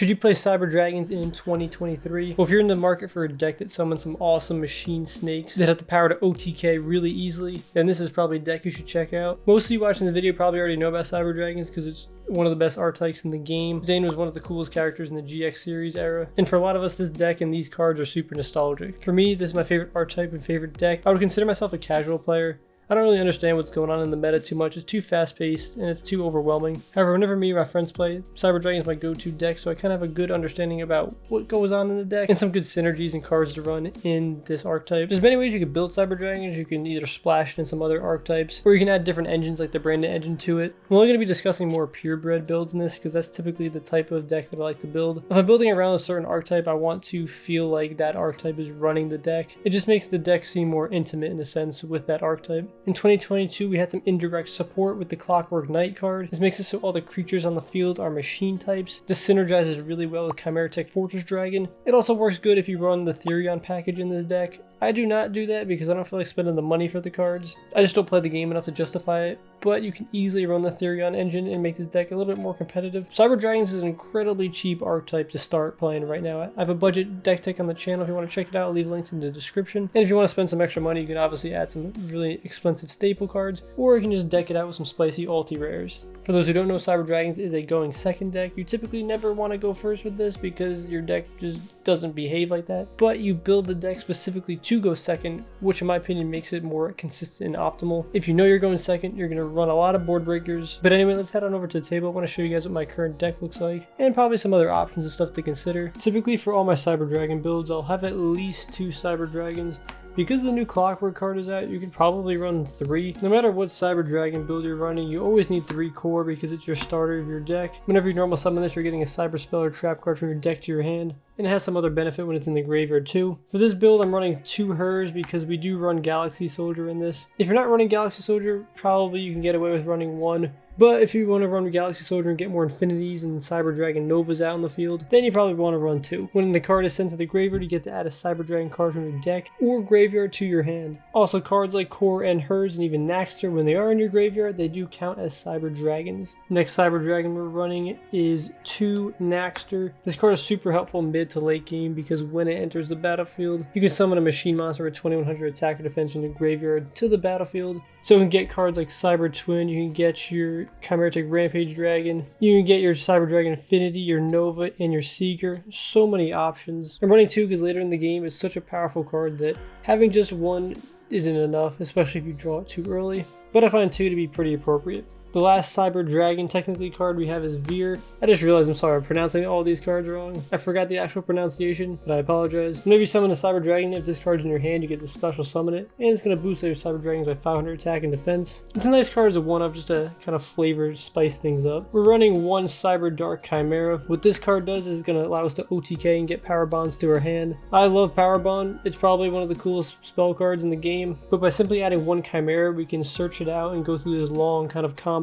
Should you play Cyber Dragons in 2023? Well, if you're in the market for a deck that summons some awesome machine snakes that have the power to OTK really easily, then this is probably a deck you should check out. Most of you watching this video probably already know about Cyber Dragons because it's one of the best archetypes in the game. Zane was one of the coolest characters in the GX series era, and for a lot of us, this deck and these cards are super nostalgic. For me, this is my favorite archetype and favorite deck. I would consider myself a casual player. I don't really understand what's going on in the meta too much. It's too fast-paced and it's too overwhelming. However, whenever me and my friends play, Cyber Dragon is my go-to deck, so I kind of have a good understanding about what goes on in the deck and some good synergies and cards to run in this archetype. There's many ways you can build Cyber Dragons. You can either splash it in some other archetypes, or you can add different engines like the Brandon engine to it. I'm only going to be discussing more purebred builds in this because that's typically the type of deck that I like to build. If I'm building around a certain archetype, I want to feel like that archetype is running the deck. It just makes the deck seem more intimate in a sense with that archetype. In 2022, we had some indirect support with the Clockwork Knight card. This makes it so all the creatures on the field are machine types. This synergizes really well with Chimera Fortress Dragon. It also works good if you run the Therion package in this deck. I do not do that because I don't feel like spending the money for the cards. I just don't play the game enough to justify it, but you can easily run the Therion engine and make this deck a little bit more competitive. Cyber Dragons is an incredibly cheap archetype to start playing right now. I have a budget deck tech on the channel if you want to check it out. I'll leave links in the description. And if you want to spend some extra money, you can obviously add some really expensive staple cards, or you can just deck it out with some spicy ulti rares. For those who don't know, Cyber Dragons is a going second deck. You typically never want to go first with this because your deck just doesn't behave like that, but you build the deck specifically to go second, which in my opinion makes it more consistent and optimal. If you know you're going second, you're going to run a lot of board breakers. But anyway, let's head on over to the table. I want to show you guys what my current deck looks like and probably some other options and stuff to consider. Typically for all my Cyber Dragon builds, I'll have at least 2 Cyber Dragons. Because the new Clockwork card is out, you could probably run 3. No matter what Cyber Dragon build you're running, you always need 3 core because it's your starter of your deck. Whenever you normal summon this, you're getting a Cyber Spell or Trap card from your deck to your hand, and it has some other benefit when it's in the graveyard too. For this build, I'm running 2 Hers because we do run Galaxy Soldier in this. If you're not running Galaxy Soldier, probably you can get away with running 1. But if you want to run Galaxy Soldier and get more Infinities and Cyber Dragon Novas out in the field, then you probably want to run 2. When the card is sent to the graveyard, you get to add a Cyber Dragon card from your deck or graveyard to your hand. Also, cards like Core and Hers and even Naxter, when they are in your graveyard, they do count as Cyber Dragons. Next Cyber Dragon we're running is 2 Naxter. This card is super helpful mid to late game because when it enters the battlefield, you can summon a machine monster with 2100 attack or defense from the graveyard to the battlefield. So you can get cards like Cyber Twin, you can get your Chimera Rampage Dragon, you can get your Cyber Dragon Infinity, your Nova, and your Seeker. So many options. I'm running 2 because later in the game it's such a powerful card that having just 1 isn't enough, especially if you draw it too early. But I find 2 to be pretty appropriate. The last Cyber Dragon technically card we have is Veer. I just realized I'm sorry, I'm pronouncing all these cards wrong. I forgot the actual pronunciation, but I apologize. Whenever you summon a Cyber Dragon, if this card's in your hand, you get to special summon it, and it's going to boost your Cyber Dragons by 500 attack and defense. It's a nice card as a one-up just to kind of flavor, spice things up. We're running 1 Cyber Dark Chimera. What this card does is it's going to allow us to OTK and get Power Bonds to our hand. I love Power Bond. It's probably one of the coolest spell cards in the game, but by simply adding 1 Chimera, we can search it out and go through this long kind of combo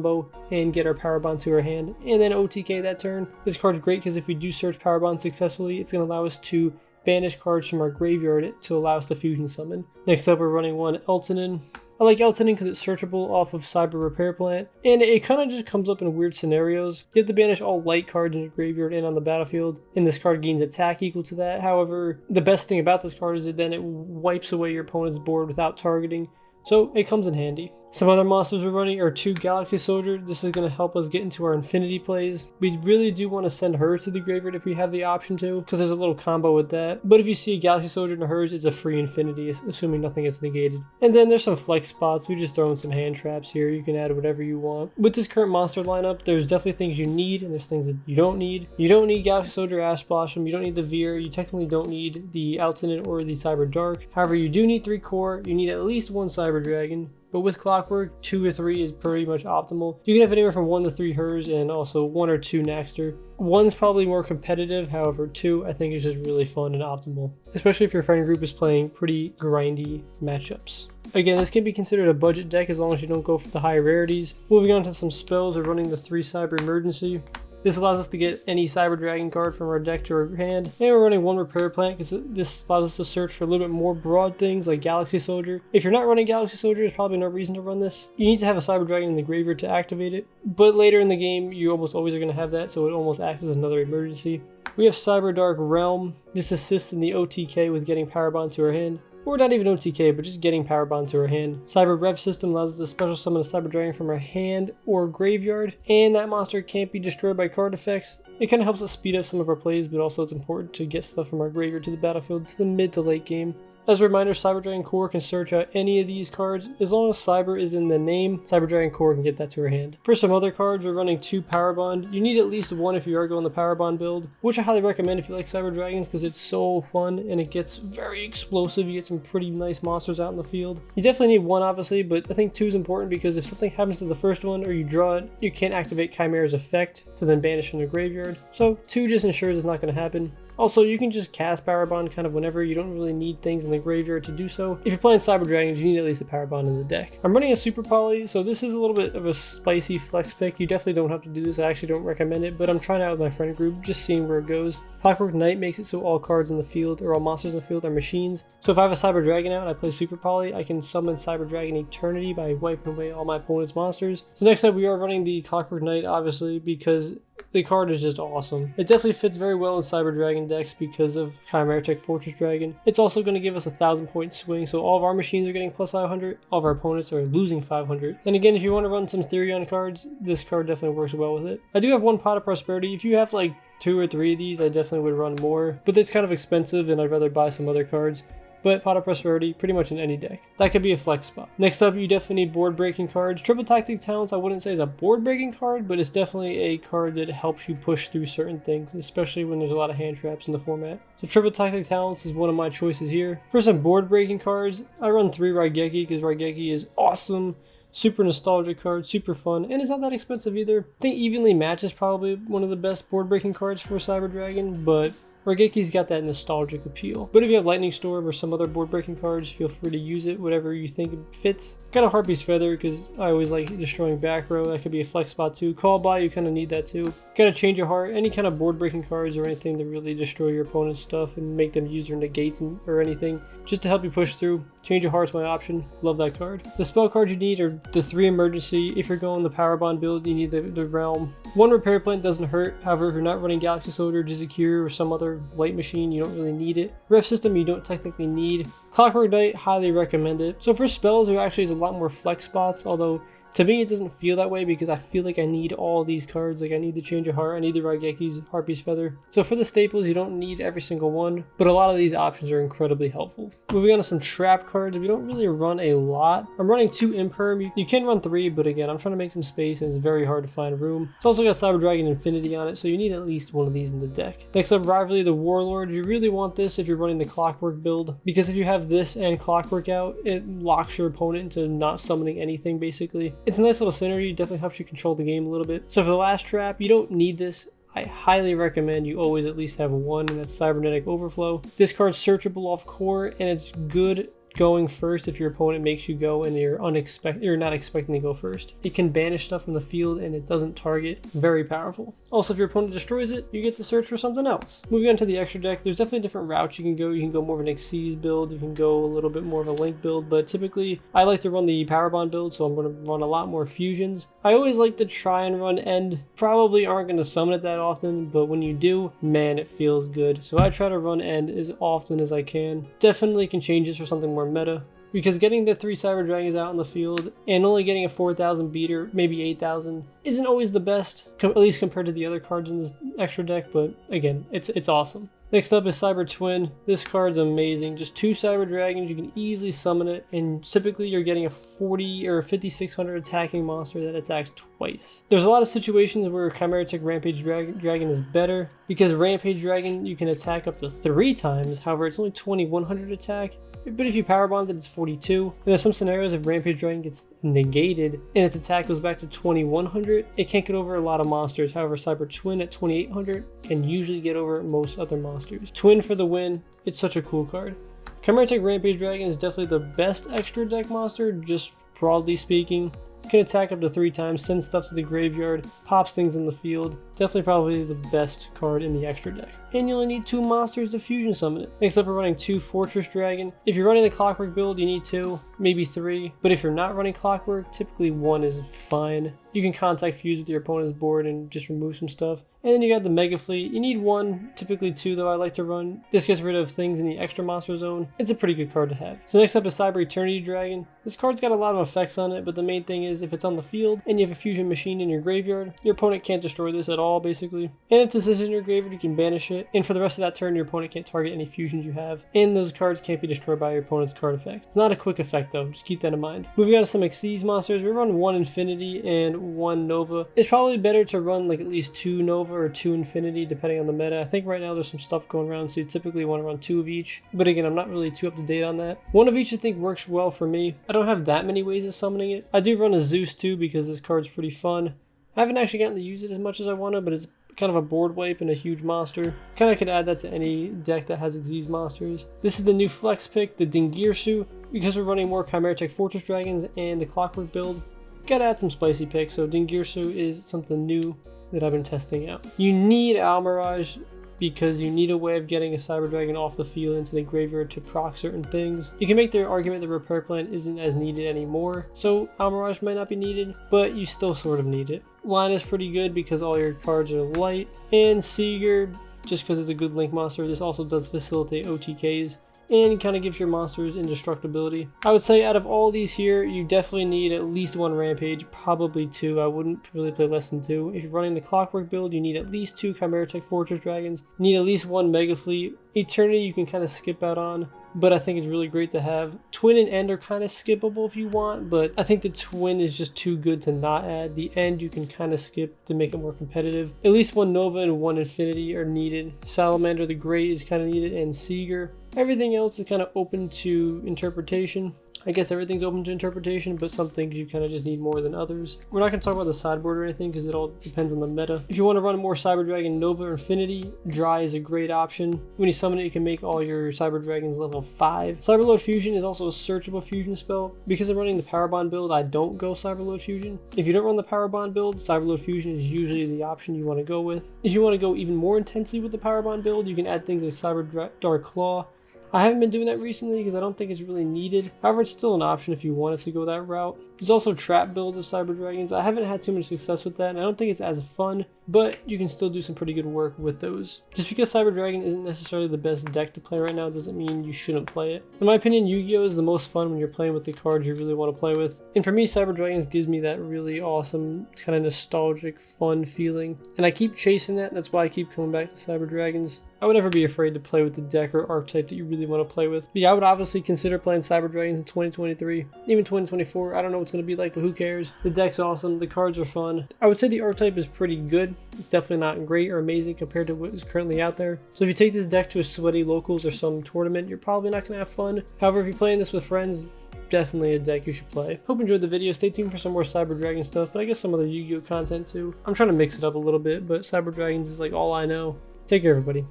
and get our Power Bond to our hand, and then OTK that turn. This card's great because if we do search Power Bond successfully, it's going to allow us to banish cards from our graveyard to allow us to fusion summon. Next up, we're running 1 Eltanin. I like Eltanin because it's searchable off of Cyber Repair Plant, and it kind of just comes up in weird scenarios. You have to banish all light cards in your graveyard and on the battlefield, and this card gains attack equal to that. However, the best thing about this card is that then it wipes away your opponent's board without targeting, so it comes in handy. Some other monsters we're running are 2 Galaxy Soldier. This is going to help us get into our Infinity plays. We really do want to send Hers to the graveyard if we have the option to, because there's a little combo with that. But if you see a Galaxy Soldier and a Hers, it's a free Infinity, assuming nothing gets negated. And then there's some flex spots. We just throw in some hand traps here. You can add whatever you want. With this current monster lineup, there's definitely things you need, and there's things that you don't need. You don't need Galaxy Soldier, Ash Blossom. You don't need the Veer. You technically don't need the Eltanin or the Cyber Dark. However, you do need 3 core. You need at least 1 Cyber Dragon. But with Clockwork, 2 or 3 is pretty much optimal. You can have anywhere from 1 to 3 Hers and also 1 or 2 Naxter. 1's probably more competitive, however 2 I think is just really fun and optimal, especially if your friend group is playing pretty grindy matchups. Again, this can be considered a budget deck as long as you don't go for the high rarities. Moving on to some spells, we're running the 3 Cyber Emergency. This allows us to get any Cyber Dragon card from our deck to our hand. And we're running 1 Repair Plant because this allows us to search for a little bit more broad things like Galaxy Soldier. If you're not running Galaxy Soldier, there's probably no reason to run this. You need to have a Cyber Dragon in the graveyard to activate it. But later in the game, you almost always are going to have that, so it almost acts as another emergency. We have Cyber Dark Realm. This assists in the OTK with getting Power Bond to our hand. Or not even OTK, but just getting Power Bond to our hand. Cyber Rev System allows us to special summon a Cyber Dragon from our hand or graveyard, and that monster can't be destroyed by card effects. It kind of helps us speed up some of our plays, but also it's important to get stuff from our graveyard to the battlefield to the mid to late game. As a reminder, Cyber Dragon Core can search out any of these cards. As long as Cyber is in the name, Cyber Dragon Core can get that to her hand. For some other cards, we're running 2 Power Bond. You need at least 1 if you are going the Power Bond build, which I highly recommend if you like Cyber Dragons because it's so fun and it gets very explosive. You get some pretty nice monsters out in the field. You definitely need 1 obviously, but I think 2 is important because if something happens to the first one or you draw it, you can't activate Chimera's effect to then banish from the graveyard. So 2 just ensures it's not going to happen. Also, you can just cast Power Bond kind of whenever. You don't really need things in the graveyard to do so. If you're playing Cyber Dragons, you need at least a Power Bond in the deck. I'm running a Super Poly, so this is a little bit of a spicy flex pick. You definitely don't have to do this. I actually don't recommend it, but I'm trying it out with my friend group, just seeing where it goes. Clockwork Knight makes it so all cards in the field, or all monsters in the field, are machines. So if I have a Cyber Dragon out and I play Super Poly, I can summon Cyber Dragon Eternity by wiping away all my opponent's monsters. So next up, we are running the Clockwork Knight, obviously, because the card is just awesome. It definitely fits very well in Cyber Dragon decks because of Chimera Tech Fortress Dragon. It's also going to give us a 1,000-point swing, so all of our machines are getting plus 500, all of our opponents are losing 500. And again, if you want to run some Therion cards, this card definitely works well with it. I do have 1 Pot of Prosperity. If you have like 2 or 3 of these, I definitely would run more, but it's kind of expensive and I'd rather buy some other cards. But Pot of Prosperity, pretty much in any deck. That could be a flex spot. Next up, you definitely need board breaking cards. Triple Tactic Talents, I wouldn't say is a board breaking card, but it's definitely a card that helps you push through certain things, especially when there's a lot of hand traps in the format. So Triple Tactic Talents is one of my choices here. For some board breaking cards, I run 3 Raigeki because Raigeki is awesome. Super nostalgic card, super fun, and it's not that expensive either. I think Evenly Match is probably one of the best board breaking cards for Cyber Dragon, but Raigeki's got that nostalgic appeal. But if you have Lightning Storm or some other board breaking cards, feel free to use it, whatever you think fits. Kind of Harpy's Feather, because I always like destroying back row. That could be a flex spot too. Call by, you kind of need that too. Kind of Change of Heart, any kind of board breaking cards or anything to really destroy your opponent's stuff and make them use their negates or anything, just to help you push through. Change of Heart's my option. Love that card. The spell cards you need are the 3 Emergency. If you're going the Power Bond build, you need the Realm. 1 Repair Plant doesn't hurt. However, if you're not running Galaxy Soldier, Dizzacure, or some other light machine, you don't really need it. Ref System you don't technically need. Clockwork Knight, highly recommend it. So for spells, there actually is a lot more flex spots, although to me it doesn't feel that way because I feel like I need all these cards. Like I need the Change of Heart, I need the Raigeki's, Harpy's Feather. So for the staples, you don't need every single one, but a lot of these options are incredibly helpful. Moving on to some trap cards, we don't really run a lot. I'm running 2 Imperm. You can run 3, but again, I'm trying to make some space and it's very hard to find room. It's also got Cyber Dragon Infinity on it, so you need at least one of these in the deck. Next up, Rivalry the Warlord. You really want this if you're running the Clockwork build, because if you have this and Clockwork out, it locks your opponent into not summoning anything basically. It's a nice little synergy, definitely helps you control the game a little bit. So for the last trap, you don't need this. I highly recommend you always at least have 1, and that's Cybernetic Overflow. This card's searchable off core, and it's good going first if your opponent makes you go and you're not expecting to go first. It can banish stuff from the field and it doesn't target. Very powerful. Also, if your opponent destroys it, you get to search for something else. Moving on to the extra deck, there's definitely different routes you can go. You can go more of an Exceeds build, you can go a little bit more of a Link build, but typically I like to run the Power Bond build, so I'm going to run a lot more fusions. I always like to try and run End. Probably aren't going to summon it that often, but when you do, man, it feels good. So I try to run End as often as I can. Definitely can change this for something more meta, because getting the 3 Cyber Dragons out in the field and only getting a 4,000 beater, maybe 8,000, isn't always the best, at least compared to the other cards in this extra deck, but again, it's awesome. Next up is Cyber Twin. This card's amazing. Just 2 Cyber Dragons, you can easily summon it, and typically you're getting a 40 or 5,600 attacking monster that attacks twice. There's a lot of situations where Chimera Tech Rampage Dragon is better, because Rampage Dragon you can attack up to 3 times, however it's only 2,100 attack. But if you power bond it, it's 42. And there's some scenarios if Rampage Dragon gets negated and its attack goes back to 2100, it can't get over a lot of monsters. However, Cyber Twin at 2800 can usually get over most other monsters. Twin for the win. It's such a cool card. Chimera Tech Rampage Dragon is definitely the best extra deck monster, just broadly speaking. Can attack up to 3 times, send stuff to the graveyard, pops things in the field. Definitely probably the best card in the extra deck. And you only need 2 monsters to fusion summon it. Next up, we're running 2 Fortress Dragon. If you're running the Clockwork build, you need 2, maybe 3. But if you're not running Clockwork, typically 1 is fine. You can contact fuse with your opponent's board and just remove some stuff. And then you got the Mega Fleet. You need 1, typically 2 though I like to run. This gets rid of things in the extra monster zone. It's a pretty good card to have. So next up is Cyber Eternity Dragon. This card's got a lot of effects on it, but the main thing is if it's on the field and you have a fusion machine in your graveyard, your opponent can't destroy this at all basically. And if this is in your graveyard, you can banish it. And for the rest of that turn, your opponent can't target any fusions you have. And those cards can't be destroyed by your opponent's card effects. It's not a quick effect though, just keep that in mind. Moving on to some Xyz monsters, we run 1 Infinity and 1 Nova. It's probably better to run like at least 2 Nova or 2 Infinity depending on the meta. I think right now there's some stuff going around, so you typically want to run 2 of each. But again, I'm not really too up to date on that. 1 of each I think works well for me. I don't have that many ways of summoning it. I do run a Zeus too because this card's pretty fun. I haven't actually gotten to use it as much as I want to, but it's kind of a board wipe and a huge monster. Kind of could add that to any deck that has Xyz monsters. This is the new flex pick, the Dingirsu. Because we're running more Chimera Tech Fortress Dragons and the Clockwork build, gotta add some spicy picks, so Dingirsu is something new that I've been testing out. You need Almirage because you need a way of getting a Cyber Dragon off the field into the graveyard to proc certain things. You can make the argument that Repair Plan isn't as needed anymore, so Almirage might not be needed, but you still sort of need it. Line is pretty good because all your cards are light, and Seeger, just because it's a good link monster, this also does facilitate OTKs, and kind of gives your monsters indestructibility. I would say out of all these here, you definitely need at least 1 Rampage, probably 2. I wouldn't really play less than 2. If you're running the Clockwork build, you need at least 2 Chimera Tech Fortress Dragons. You need at least 1 Mega Fleet. Eternity you can kind of skip out on, but I think it's really great to have. Twin and End are kind of skippable if you want, but I think the Twin is just too good to not add. The End you can kind of skip to make it more competitive. At least 1 Nova and 1 Infinity are needed. Salamander the Great is kind of needed, and Seeger. Everything else is kind of open to interpretation. I guess everything's open to interpretation, but some things you kind of just need more than others. We're not going to talk about the sideboard or anything because it all depends on the meta. If you want to run more Cyber Dragon, Nova or Infinity, Dry is a great option. When you summon it, you can make all your Cyber Dragons level 5. Cyberload Fusion is also a searchable fusion spell. Because I'm running the Power Bond build, I don't go Cyberload Fusion. If you don't run the Power Bond build, Cyberload Fusion is usually the option you want to go with. If you want to go even more intensely with the Power Bond build, you can add things like Cyber Dark Claw. I haven't been doing that recently because I don't think it's really needed. However, it's still an option if you wanted to go that route. There's also trap builds of Cyber Dragons. I haven't had too much success with that, and I don't think it's as fun, but you can still do some pretty good work with those. Just because Cyber Dragon isn't necessarily the best deck to play right now doesn't mean you shouldn't play it. In my opinion, Yu-Gi-Oh! Is the most fun when you're playing with the cards you really want to play with. And for me, Cyber Dragons gives me that really awesome, kind of nostalgic, fun feeling. And I keep chasing that, that's why I keep coming back to Cyber Dragons. I would never be afraid to play with the deck or archetype that you really want to play with. But yeah, I would obviously consider playing Cyber Dragons in 2023, even 2024. I don't know what it's going to be like, but who cares? The deck's awesome, the cards are fun. I would say the archetype is pretty good. It's definitely not great or amazing compared to what is currently out there. So if you take this deck to a sweaty locals or some tournament, you're probably not going to have fun. However, if you're playing this with friends, definitely a deck you should play. Hope you enjoyed the video. Stay tuned for some more Cyber Dragon stuff, but I guess some other Yu-Gi-Oh content too. I'm trying to mix it up a little bit, but Cyber Dragons is like all I know. Take care, everybody.